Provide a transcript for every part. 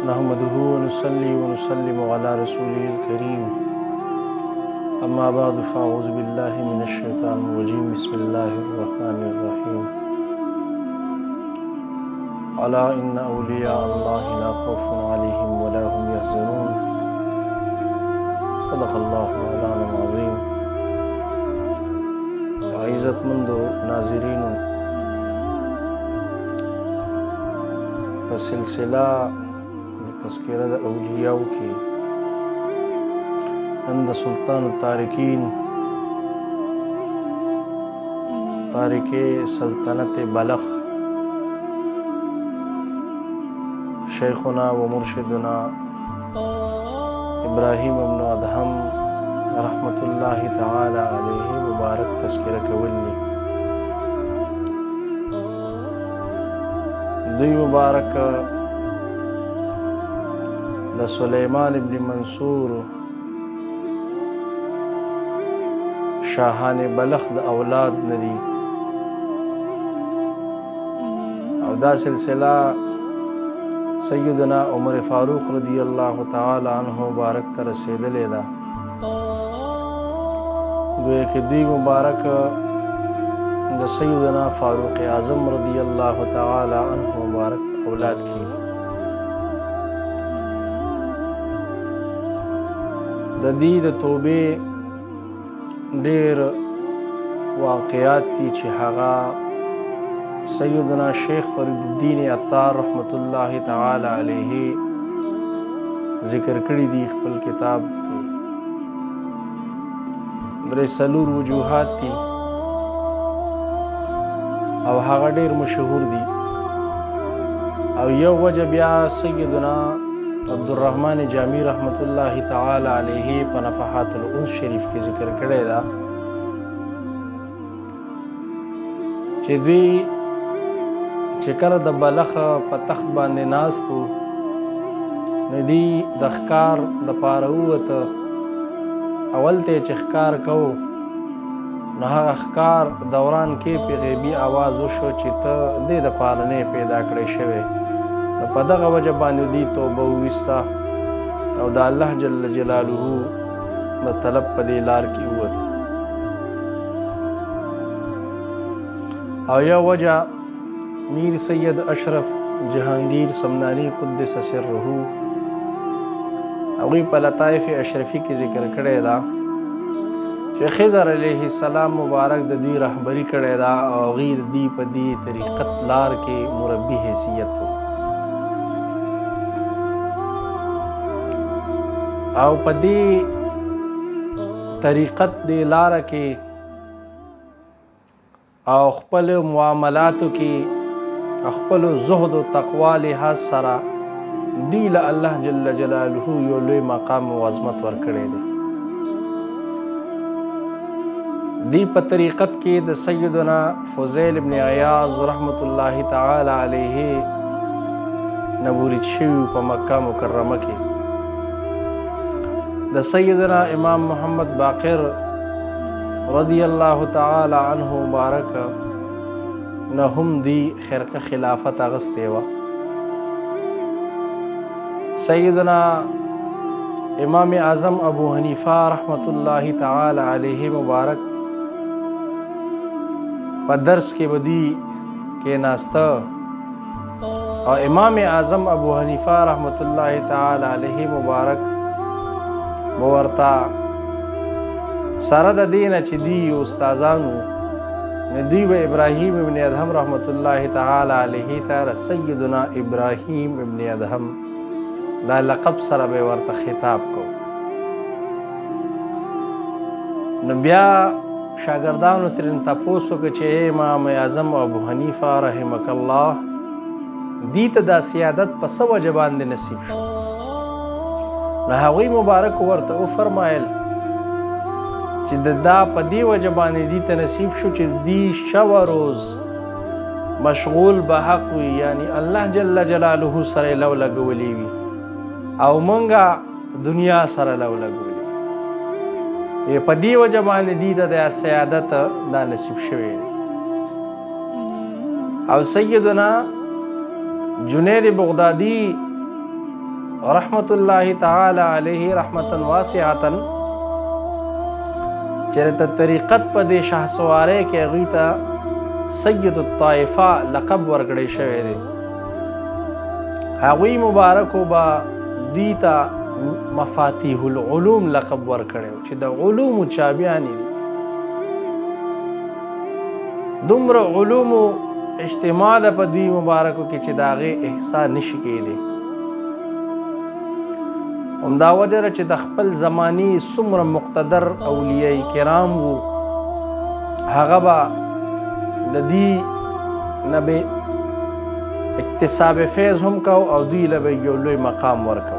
नहमदुहु व नुसल्ली व नुसल्लिमु अला रसूलिहिल करीम अम्मा बाद फ़अऊज़ु बिल्लाहि मिनश शैतानिर रजीम बिस्मिल्लाहिर रहमानिर रहीम अला इन्ना औलिया अल्लाहि ला खौफुन अलैहिम व ला हुम यहज़नून सदक़ल्लाहु मौलाना अज़ीम। इज़्ज़तमंदो नाज़रीनो, सिलसिला तज़किरा द औलियाओं की नंद सुल्तान तारिकीन तारिके सल्तनत बलख शेखुना व मुर्शिदुना इब्राहीम इब्न अदहम रहमतुल्लाहि तआला अलैहि मुबारक तज़किरा कवली दुई मुबारक द सुलेमान इब्न मंसूर शाहान बलख द औलाद नदी और दा सिलसिला सैयदना उमर फारूक रदी अल्लाह ताला अन्हु मुबारक तर रसीदले दा गोए कि दुई मुबारक द सैयदना फारूक आज़म रदी अल्लाह ताला अन्हु मुबारक औलाद की दी द तोबे ढेर वाक़यात थी छि हगा सैयदना शेख फरीदुद्दीन अत्तार रहमतुल्लाहि ताला अलैहि ज़िक्र कड़ी दी खपल किताब की दरे सलूर वजूहात थी और हगा ढेर मशहूर दी और यह वजह बिया सैयदना अब्दुर्रहमान जामी रहमतुल्लाहि ताला अलैहि पनफ़हातुल उन्स शरीफ के ज़िक्र करे दा चे दी चेकर द बलख प तख्त बांधे नास्तु नदी दखकार द पारउत अवल ते चखकार को नह अखकार दौरान के पे गैबी आवाज़ वशो चित दे द पालने पैदा करे शवे په دغه وجه باندې دی توبه وویسته او د الله جل جلاله د طلب په دې لار کې ووته او یا وجه میر سید اشرف جهانگیر سمنانی قدس سره هغوی په لطایف اشرفي کې ذکر کړی دا چې خضر علیه السلام مبارک د دوی رهبري کړی دا او غیر دی په دې طریقت لار کې مربي حیثیت و او په دې طریقت دی لار کې او خپل معاملاتو کې خپل زهد او تقوا له سره دی له الله جل جلاله یو لوی مقام او عظمت ورکړی دی دی په طریقت کې د سیدنا فضیل ابن عیاض رحمت الله تعالی علیه نبورید شوی په مکه مکرمه کې د سیدنا امام محمد باقر رضی الله تعالی عنه مبارک نه هم دی خرقه خلافت اغسطی و سیدنا امام اعظم ابو حنیفه رحمت الله تعالی علیه مبارک په درس کې بدی کې ناسته او امام اعظم ابو حنیفه رحمت الله تعالی علیه مبارک ورتا سره د دینه چې دی استادانو دوی به ابراهیم ابن ادهم رحمت الله تعالی علیه ته سیدنا ابراهیم ابن ادهم دا لقب سره به ورته خطاب کو نو بیا شاګردانو ترن تاسو کې چې امام اعظم ابو حنیفه رحمک الله دی ته د سیادت په سو جبان دي نصیب شو نو هغوی مبارک ورته وفرمایل چې دا په دې وجه باندې دې ته نصیب شو چې دی شوه روز مشغول به حق وي یعنی الله جل جلاله سره لو لګولی وي او مونږه دنیا سره لو لګولی په دې وجه باندې دې ته د سیادت دا نصیب شوی دی او سیدنا जुनैद बगदादी رحمت الله تعالی علیه رحمتا واسعتا چرته طریقت په دې شهسواره کې هغوی ته سید الطائفه لقب ورکړی شوی دی. هغوی مبارکو به دوی ته مفاتیح العلوم لقب ورکړی چې د علومو چابیانې دي. دومره علومو اجتماع ده په دوی مبارکو کې چې د هغې احصا نشي کېدی. همدا وجه ده چې د خپل زمانې څومره مقتدر اولیاء کرام وو هغه به د دې نه به اکتساب فیض هم کو او دوی له به یو لوی مقام ورکو.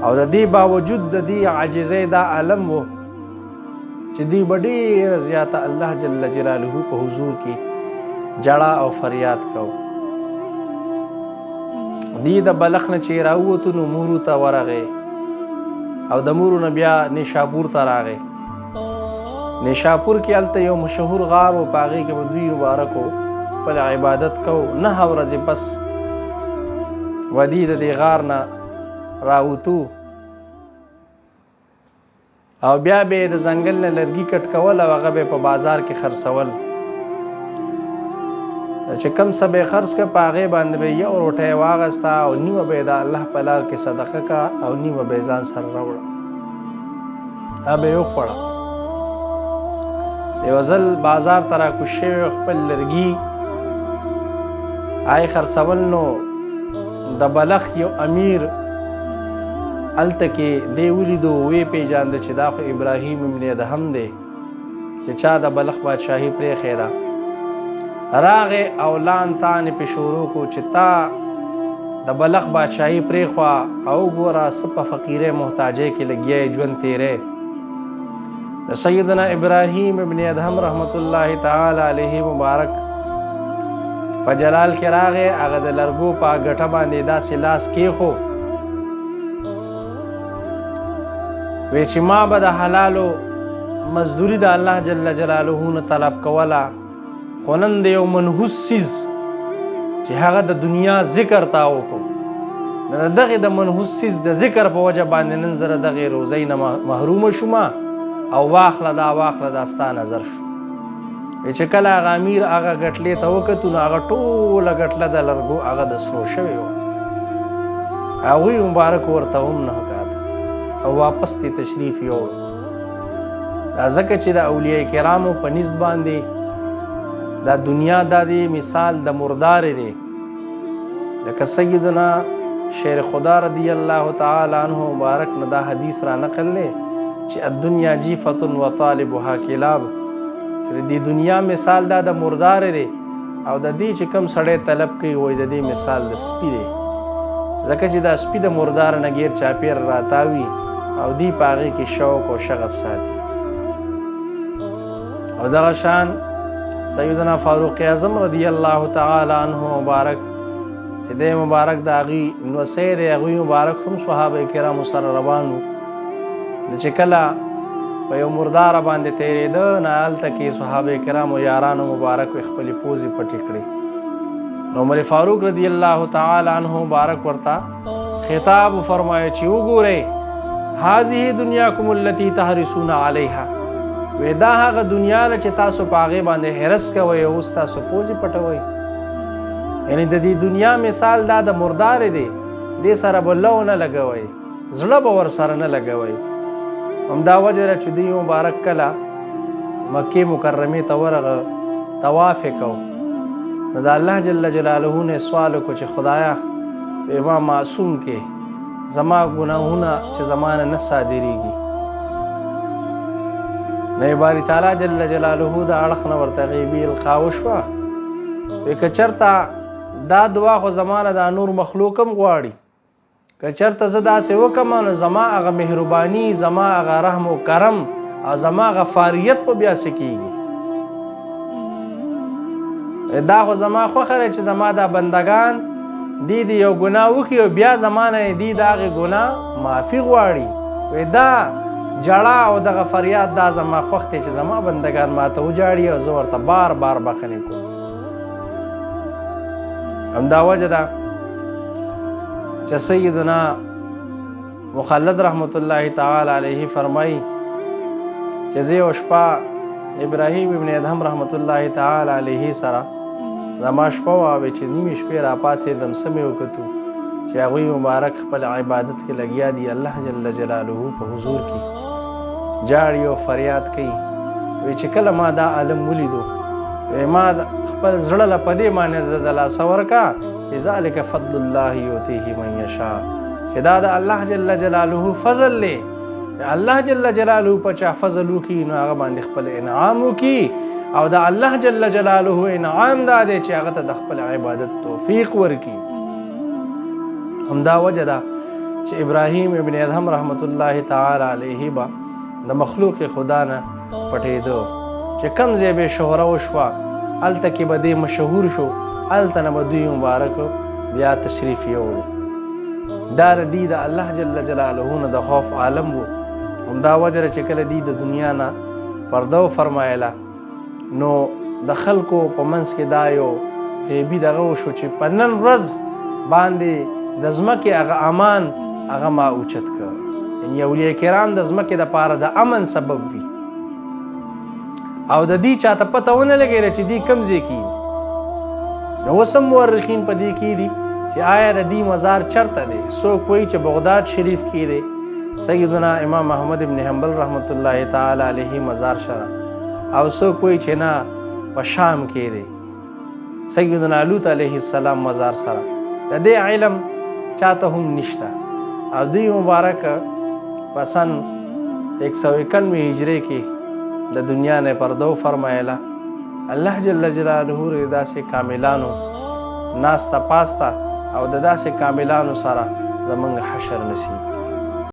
او د دې باوجود د دې عاجزۍ دا علم و چې دوی به ډېره زیاته الله جل جلاله په حضور کې جړه او فریاد کو. دی د بلخ نه چې راووتو نو مورو ته ورغی او د مورو نه بیا نیشاپور ته راغی. نیشاپور کې هلته یو مشهور غار و په هغې کې به دوی مبارکو خپل عبادت کو. 9 ورځې بس ودی د دې غار نه راوتو او بیا به د ځنګل نه لرګي کټ کول او هغه به په بازار کې خرڅول. چې کم څه به خرڅ که په هغې باندې به یو روټۍ واغسته او نیمه به د الله په لار کې صدقه که او نیمه به ځان سره راوړه. هغه به یې وخوړه. یو ځل بازار ته راکوز شوی خپل لرګي هغې خرڅول نو د بلخ یو امیر هلته کې دی ولیدو ویې پېژانده چې دا خو ابراهیم ابن ادهم دی چې چا د بلخ بادشاهي پرېښې ده. راغې او لان تانې پې شروع کړو چې تا د بلخ بادشاهي پرېښوه او ګوره څه په فقیرۍ محتاجۍ کې لګیا یې ژوند تېری. د سیدنا ابراهیم ابن ادهم رحمت الله تعالی علیه مبارک په جلال کې راغې هغه د لرګو په ګټه باندې داسې لاس کېښو وی چې ما به د حلالو مزدوري د الله جل جلاله نه طلب کوله خو نن د یو منحوس څیز چې هغه د دنیا ذکر تا وکړو د دغې د منحوس څیز د ذکر په وجه باندې نن زه د دغې روزۍ نه محرومه شومه او واخله دا ستا نظر شو. چې کله هغه امیر هغه ګټلې ته وکتو نو هغه ټوله ګټله د لرګو هغه د سرو شوې وه. هغوی مبارک ورته هم نه کاته او واپس ته تشریف یوړ. دا ځکه چې د اولیاء کرامو په نزد باندې دا دنیا دا دی مثال د مردارې دی. لکه سیدنا شیر خدا رضی الله تعالی عنه مبارک نه دا حدیث را نقل دی چې الدنیا جیفة وطالبها کلاب. چې د دنیا مثال دا د مردارې دی او د دې چې کم سړی طلب کوي وایي د دې مثال د سپي دی. ځکه چې دا سپي د مردار نه غیر چاپېر راتاوي او دی په هغې کې شوق او شغف ساتي. او دغه شان سیدنا فاروق اعظم رضی الله تعالی عنه مبارک چې دی مبارک د هغوی نوسی دی هغوی مبارک هم صحابه کرامو سره روان وو. چې کله په یو مرداره باندې تېرېده نه هلته کې صحابه کرامو یارانو مبارک خپلې پوزې پټې کړې. نو عمر فاروق رضی الله تعالی عنه مبارک ورته خطاب فرمایه چې وګورئ هذه دنیاکم التي تحرسون علیها. وی دا هغه دنیا ده چې تاسو په هغې باندې حرس کوئ او اوس تاسو پوزې پټوئ. یعنې د دې دنیا مثال دا د مردارې دی. دې سره به لو نه لګوئ زړه به ورسره نه لګوئ. همدا وجه ده چې دوی مبارک کله مکې مکرمې ته ورغه طواف یې کو نو د الله جل جلاله نه سوال وکړو چې خدایا ما معصوم کې زما ګناهونه چې زما نه نه صادریږي. نو باری تعالی جل جلاله د اړخ نه ورته غیبي القا وشوه. وی که چېرته دا دعا خو زما نه دا نور مخلوق هم غواړي که چېرته زه داسې وکړم نو زما هغه مهرباني زما هغه رحم و کرم او زما هغه فاریت په بیا څه کېږي. دا خو زما خوښه دی چې زما دا بندګان دی یو ګناه وکړي او بیا زما نه دی د هغې ګناه معافي غواړي. وی دا جړه او دغه فریاد دا زما خوښ دی چې زما بندګان ماته وجاړي او زه ورته بار بار بخښنې کوم. همدا وجه ده چې سیدنا مخلد رحمت الله تعالی علیه فرمایي چې زه یو شپه ابراهیم ابن ادهم رحمت الله تعالی علیه سره زما شپه وه چې نیمې شپې راپاڅېدم څه مې وکتو چې هغوی مبارک خپل عبادت کې لګیا دي الله جل جلاله په حضور کې جاړي او فریاد کوي وی چې کله ما دا عالم ولیدو ما خپل زړه له په دې باندې د لاسه ورکا چې ذلک فضل الله یؤتیه من یشاء چې دا د الله جل جلاله فضل دی الله جل جلاله په چا فضل وکړي نو هغه باندې خپل انعام وکړي او دا الله جل جلاله انعام دا دی چې هغه ته د خپل عبادت توفیق ورکړي. همدا وجه ده چې ابراهیم ابن ادهم رحمت الله تعالی علیه به د مخلوق خدا نه پټېده چې کم ځای به شهره وشوه هلته کې به دې مشهور شو هلته نه به دوی مبارک بیا تشریف یوړو. دا د دې د الله جل جلاله نه د خوف عالم و. همدا وجه چې کله دې د دنیا نه پرده وفرمایله نو د خلکو په منځ کې دا یو غیبي دغه وشو چې په نن ورځ باندې د ځمکې هغه امان هغه ما اوچت کړ. یعنې اولیاء کرام د ځمکې دپاره د امن سبب وي او د دې چاته پته ونه لګېده چې دې کوم ځای کې دي. نو اوس هم مورخین په دې کې دي چې آیا د دې مزار چرته دی. څوک وایي چې بغداد شریف کې دی سیدنا امام احمد ابن حنبل رحمت الله تعالی علیه مزار شره او څوک وایي چې نه په شام کې دی سیدنا لوط علیه السلام مزار سره. د دې علم چاته هم نشته او دوی مبارک په سن 191 هجری کې د دنیا نه پرده فرمایله. الله جل جلاله داسې کاملانو ناسته پاسته او د داسې کاملانو سره زمونږ حشر نصیب